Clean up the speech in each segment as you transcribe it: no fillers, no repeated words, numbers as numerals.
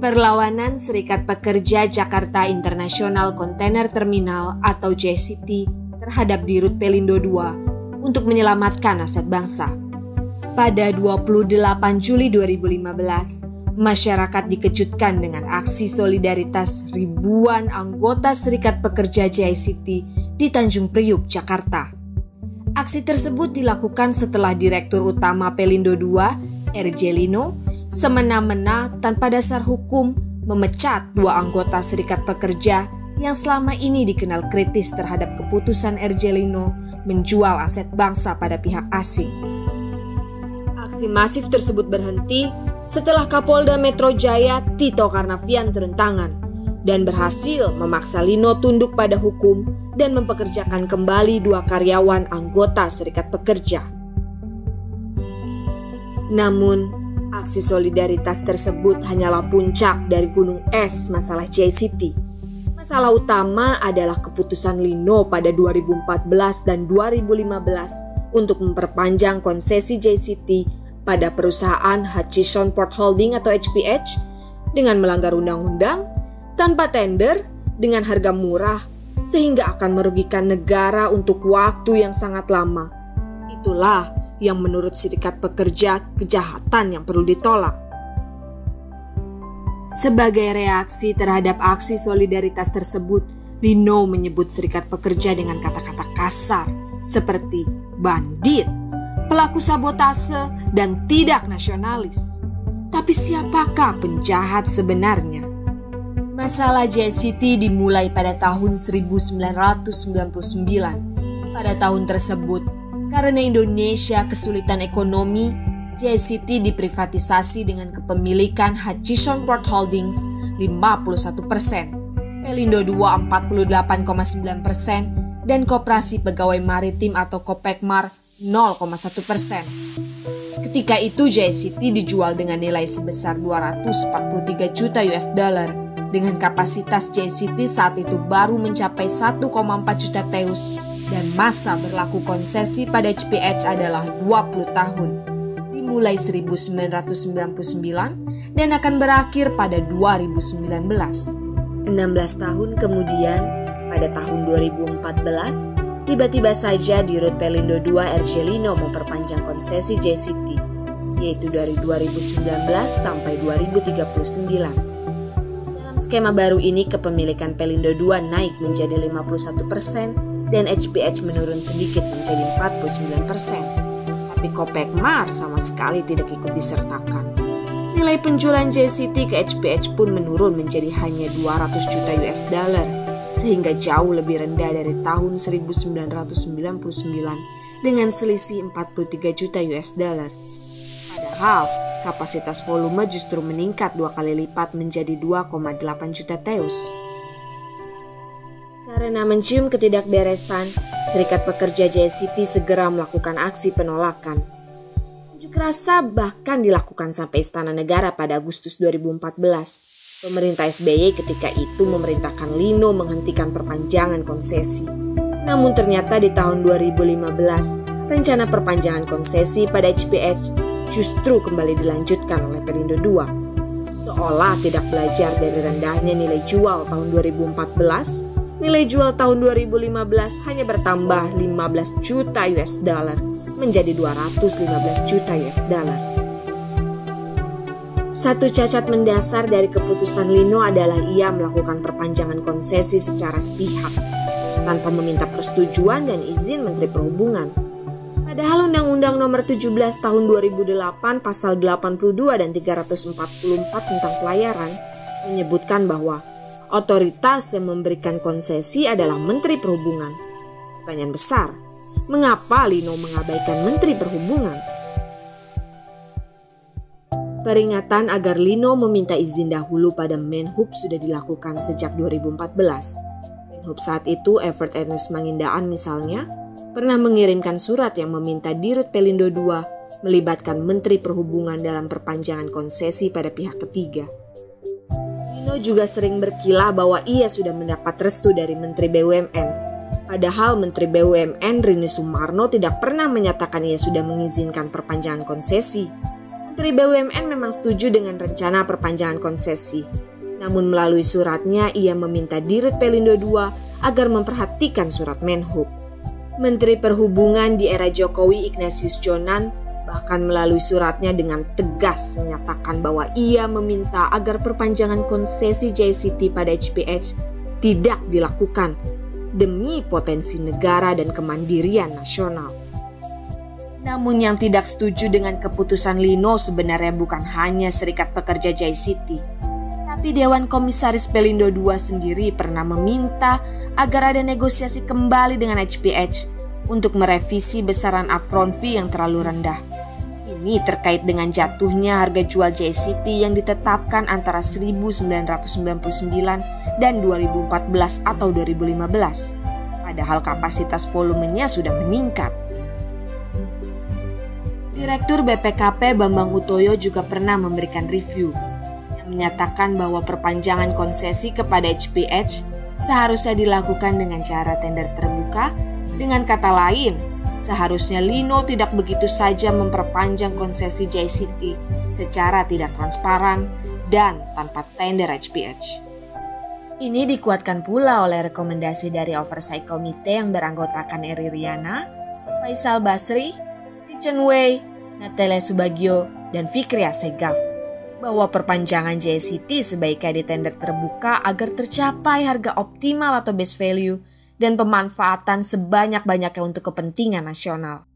Perlawanan Serikat Pekerja Jakarta International Container Terminal atau JCT terhadap Dirut Pelindo II untuk menyelamatkan aset bangsa. Pada 28 Juli 2015, masyarakat dikejutkan dengan aksi solidaritas ribuan anggota Serikat Pekerja JCT di Tanjung Priuk, Jakarta. Aksi tersebut dilakukan setelah Direktur Utama Pelindo II, R.J. Lino, semena-mena tanpa dasar hukum memecat dua anggota Serikat Pekerja yang selama ini dikenal kritis terhadap keputusan R.J. Lino menjual aset bangsa pada pihak asing. Aksi masif tersebut berhenti setelah Kapolda Metro Jaya Tito Karnavian turun tangan dan berhasil memaksa Lino tunduk pada hukum dan mempekerjakan kembali dua karyawan anggota Serikat Pekerja. Namun, aksi solidaritas tersebut hanyalah puncak dari gunung es masalah JCT. Masalah utama adalah keputusan Lino pada 2014 dan 2015 untuk memperpanjang konsesi JCT pada perusahaan Hutchison Port Holding atau HPH dengan melanggar undang-undang, tanpa tender, dengan harga murah, sehingga akan merugikan negara untuk waktu yang sangat lama. Itulah yang menurut Serikat Pekerja kejahatan yang perlu ditolak. Sebagai reaksi terhadap aksi solidaritas tersebut, Lino menyebut Serikat Pekerja dengan kata-kata kasar seperti bandit, pelaku sabotase, dan tidak nasionalis. Tapi siapakah penjahat sebenarnya? Masalah JCT dimulai pada tahun 1999. Pada tahun tersebut, karena Indonesia kesulitan ekonomi, JCT diprivatisasi dengan kepemilikan Hutchison Port Holdings 51%, Pelindo II 48,9%, dan Koperasi Pegawai Maritim atau Kopekmar 0,1%. Ketika itu JCT dijual dengan nilai sebesar 243 juta US dollar. Dengan kapasitas JCT saat itu baru mencapai 1,4 juta teus dan masa berlaku konsesi pada HPH adalah 20 tahun, dimulai 1999 dan akan berakhir pada 2019. 16 tahun kemudian, pada tahun 2014, tiba-tiba saja Dirut Pelindo II R.J. Lino memperpanjang konsesi JCT, yaitu dari 2019 sampai 2039. Skema baru ini kepemilikan Pelindo II naik menjadi 51% dan HPH menurun sedikit menjadi 49%. Tapi Kopekmar sama sekali tidak ikut disertakan. Nilai penjualan JCT ke HPH pun menurun menjadi hanya 200 juta US dollar, sehingga jauh lebih rendah dari tahun 1999 dengan selisih 43 juta US dollar. Padahal kapasitas volume justru meningkat 2 kali lipat menjadi 2,8 juta teus. Karena mencium ketidakberesan, Serikat Pekerja JCT segera melakukan aksi penolakan. Unjuk rasa bahkan dilakukan sampai Istana Negara pada Agustus 2014. Pemerintah SBY ketika itu memerintahkan Lino menghentikan perpanjangan konsesi. Namun ternyata di tahun 2015, rencana perpanjangan konsesi pada HPH justru kembali dilanjutkan oleh Pelindo II. Seolah tidak belajar dari rendahnya nilai jual tahun 2014, nilai jual tahun 2015 hanya bertambah 15 juta US dollar menjadi 215 juta US dollar. Satu cacat mendasar dari keputusan Lino adalah ia melakukan perpanjangan konsesi secara sepihak, tanpa meminta persetujuan dan izin Menteri Perhubungan. Padahal Undang-Undang Nomor 17 Tahun 2008 Pasal 82 dan 344 tentang pelayaran menyebutkan bahwa otoritas yang memberikan konsesi adalah Menteri Perhubungan. Pertanyaan besar, mengapa Lino mengabaikan Menteri Perhubungan? Peringatan agar Lino meminta izin dahulu pada Menhub sudah dilakukan sejak 2014. Menhub saat itu, Evert Ernest Mangindaan misalnya, pernah mengirimkan surat yang meminta Dirut Pelindo II melibatkan Menteri Perhubungan dalam perpanjangan konsesi pada pihak ketiga. Lino juga sering berkilah bahwa ia sudah mendapat restu dari Menteri BUMN. Padahal Menteri BUMN Rini Sumarno tidak pernah menyatakan ia sudah mengizinkan perpanjangan konsesi. Menteri BUMN memang setuju dengan rencana perpanjangan konsesi. Namun melalui suratnya ia meminta Dirut Pelindo II agar memperhatikan surat Menhub. Menteri Perhubungan di era Jokowi Ignatius Jonan bahkan melalui suratnya dengan tegas menyatakan bahwa ia meminta agar perpanjangan konsesi JCT pada HPH tidak dilakukan demi potensi negara dan kemandirian nasional. Namun yang tidak setuju dengan keputusan Lino sebenarnya bukan hanya Serikat Pekerja JCT, tapi Dewan Komisaris Pelindo II sendiri pernah meminta agar ada negosiasi kembali dengan HPH untuk merevisi besaran upfront fee yang terlalu rendah. Ini terkait dengan jatuhnya harga jual JCT yang ditetapkan antara 1999 dan 2014 atau 2015, padahal kapasitas volumenya sudah meningkat. Direktur BPKP Bambang Utoyo juga pernah memberikan review yang menyatakan bahwa perpanjangan konsesi kepada HPH seharusnya dilakukan dengan cara tender terbuka. Dengan kata lain, seharusnya Lino tidak begitu saja memperpanjang konsesi JCT secara tidak transparan dan tanpa tender HPH. Ini dikuatkan pula oleh rekomendasi dari Oversight Committee yang beranggotakan Eri Riana, Faisal Basri, Chen Wei, Natalia Subagio, dan Fikri Assegaf, bahwa perpanjangan JCT sebaiknya ditender terbuka agar tercapai harga optimal atau best value dan pemanfaatan sebanyak-banyaknya untuk kepentingan nasional.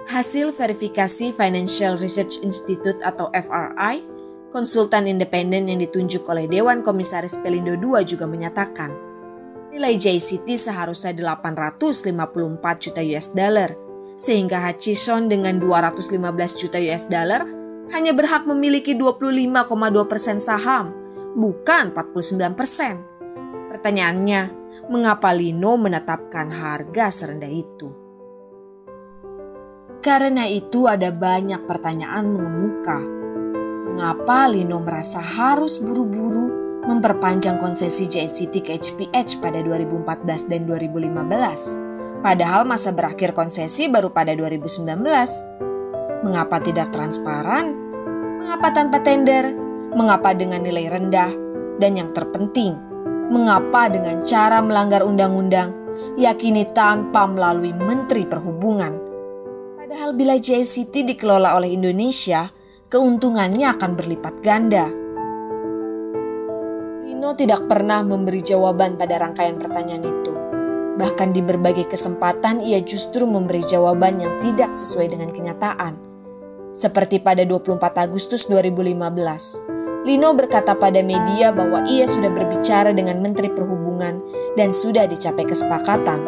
Hasil verifikasi Financial Research Institute atau FRI, konsultan independen yang ditunjuk oleh Dewan Komisaris Pelindo II juga menyatakan, nilai JCT seharusnya 854 juta US dollar, sehingga Hutchison dengan 215 juta US dollar hanya berhak memiliki 25,2% saham, bukan 49%. Pertanyaannya, mengapa Lino menetapkan harga serendah itu? Karena itu ada banyak pertanyaan mengemuka. Mengapa Lino merasa harus buru-buru memperpanjang konsesi JCT ke HPH pada 2014 dan 2015, padahal masa berakhir konsesi baru pada 2019. Mengapa tidak transparan? Mengapa tanpa tender? Mengapa dengan nilai rendah? Dan yang terpenting, mengapa dengan cara melanggar undang-undang, yakini tanpa melalui Menteri Perhubungan? Padahal bila JCT dikelola oleh Indonesia, keuntungannya akan berlipat ganda. Lino tidak pernah memberi jawaban pada rangkaian pertanyaan itu. Bahkan di berbagai kesempatan ia justru memberi jawaban yang tidak sesuai dengan kenyataan. Seperti pada 24 Agustus 2015, Lino berkata pada media bahwa ia sudah berbicara dengan Menteri Perhubungan dan sudah dicapai kesepakatan.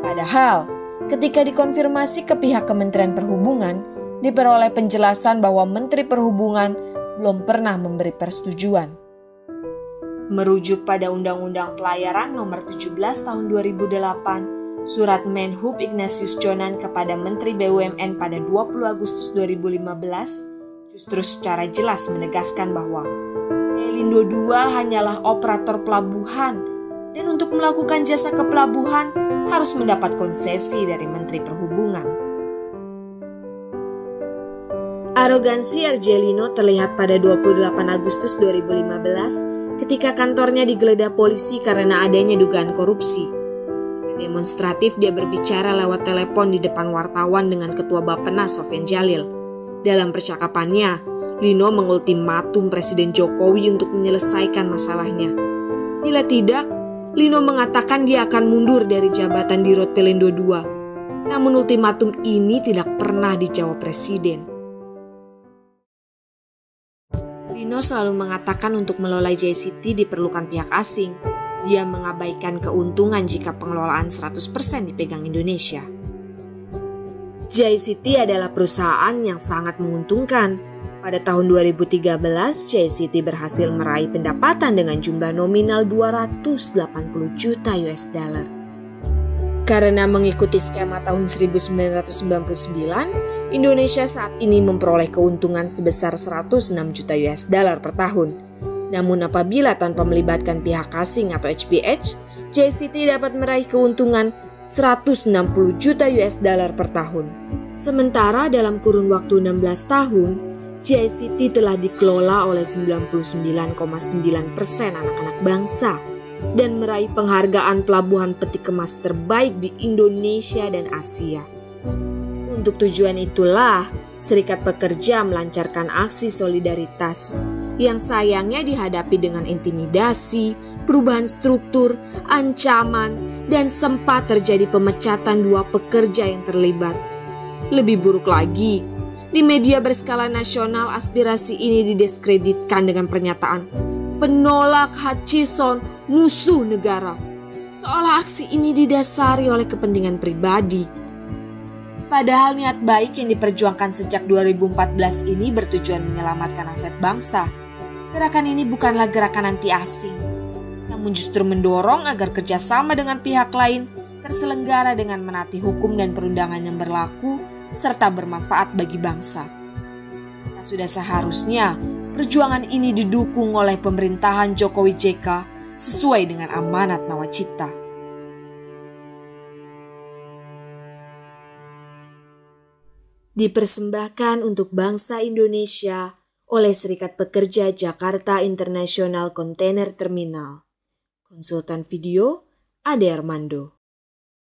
Padahal, ketika dikonfirmasi ke pihak Kementerian Perhubungan, diperoleh penjelasan bahwa Menteri Perhubungan belum pernah memberi persetujuan. Merujuk pada Undang-Undang Pelayaran Nomor 17 Tahun 2008, Surat Menhub Ignatius Jonan kepada Menteri BUMN pada 20 Agustus 2015 justru secara jelas menegaskan bahwa Pelindo II hanyalah operator pelabuhan dan untuk melakukan jasa ke pelabuhan harus mendapat konsesi dari Menteri Perhubungan. Arogansi RJ Lino terlihat pada 28 Agustus 2015 ketika kantornya digeledah polisi karena adanya dugaan korupsi. Dengan demonstratif dia berbicara lewat telepon di depan wartawan dengan Ketua Bappenas Sofyan Jalil. Dalam percakapannya, Lino mengultimatum Presiden Jokowi untuk menyelesaikan masalahnya. Bila tidak, Lino mengatakan dia akan mundur dari jabatan Dirut Pelindo II. Namun ultimatum ini tidak pernah dijawab Presiden. Lino selalu mengatakan untuk mengelola JCT diperlukan pihak asing. Dia mengabaikan keuntungan jika pengelolaan 100% dipegang Indonesia. JCT adalah perusahaan yang sangat menguntungkan. Pada tahun 2013, JCT berhasil meraih pendapatan dengan jumlah nominal 280 juta US dollar. Karena mengikuti skema tahun 1999, Indonesia saat ini memperoleh keuntungan sebesar 106 juta US dollar per tahun. Namun apabila tanpa melibatkan pihak asing atau HPH, JCT dapat meraih keuntungan 160 juta US dollar per tahun. Sementara dalam kurun waktu 16 tahun, JICT telah dikelola oleh 99,9% anak-anak bangsa dan meraih penghargaan pelabuhan peti kemas terbaik di Indonesia dan Asia. Untuk tujuan itulah, Serikat Pekerja melancarkan aksi solidaritas yang sayangnya dihadapi dengan intimidasi, perubahan struktur, ancaman, dan sempat terjadi pemecatan 2 pekerja yang terlibat. Lebih buruk lagi, di media berskala nasional aspirasi ini didiskreditkan dengan pernyataan penolak Hutchison musuh negara, seolah aksi ini didasari oleh kepentingan pribadi. Padahal niat baik yang diperjuangkan sejak 2014 ini bertujuan menyelamatkan aset bangsa. Gerakan ini bukanlah gerakan anti asing, namun justru mendorong agar kerjasama dengan pihak lain terselenggara dengan menaati hukum dan perundangan yang berlaku serta bermanfaat bagi bangsa. Nah, sudah seharusnya perjuangan ini didukung oleh pemerintahan Jokowi JK sesuai dengan amanat Nawacita. Dipersembahkan untuk bangsa Indonesia oleh Serikat Pekerja Jakarta International Container Terminal. Konsultan video Ade Armando.